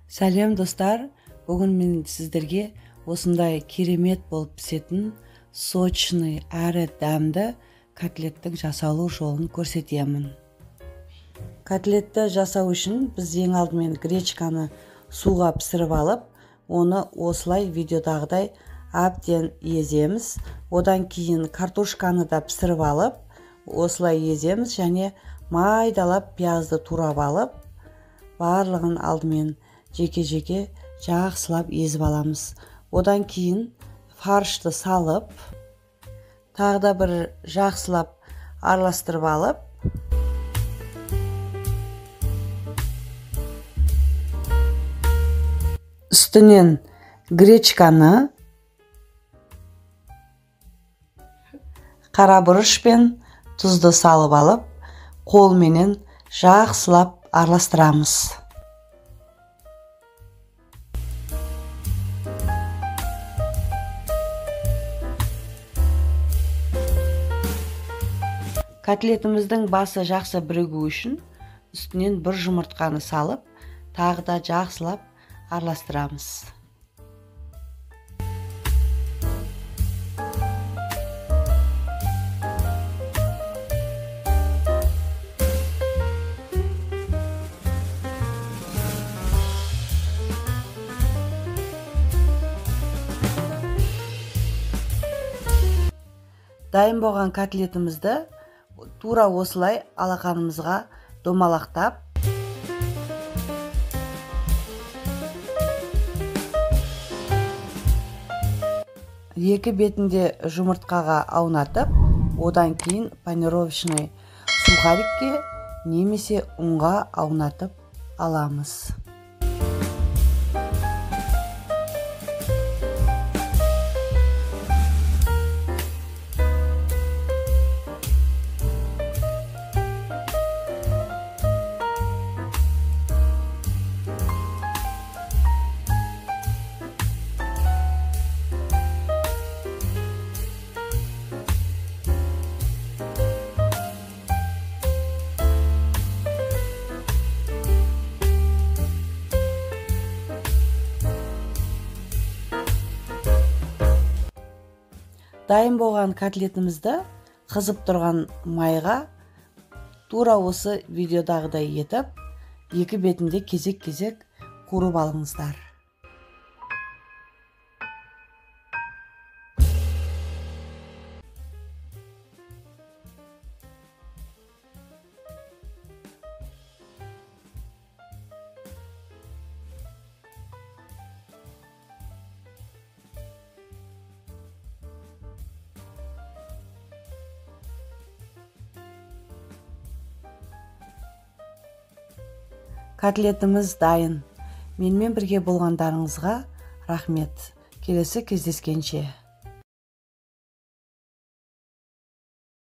Сәлем достар, бүгін мен сіздерге осындай керемет болып пісетін сочный әрі дәмді котлеттің жасалу жолын көрсетемін. Котлетті жасау үшін біз ең алдымен гречканы суға пісіріп алып, оны осылай видеодағыдай әбден еземіз. Одан кейін картошканы да пісіріп алып, осылай еземіз және майдалап пиязды турап алып, барлығын алдымен жеке-жеке жақсылап езіп аламыз. Одан кейін фаршты салып, тағы да бір жақсылап араластырып алып, үстінен гречканы, қара бұрыш пен тұзды салып алып, қолменен жақсылап араластырамыз. Котлетіміздің басы жақсы бірігу үшін үстінен бір жұмыртқаны салып, тағы да жақсылап араластырамыз. Дайын болған котлетімізді тура осылай алақанымызға домалақтап, екі бетінде жұмыртқаға аунатып, одан кейін панировочный сухарикке немесе ұнға аунатып аламыз. Дайын болған котлетімізді қызып тұрған майға тура осы видеодағыдай етіп, екі бетінде кезек-кезек қуырып алыңыздар. Котлетіміз дайын. Менімен бірге болғандарыңызға рахмет. Келесі кездескенше.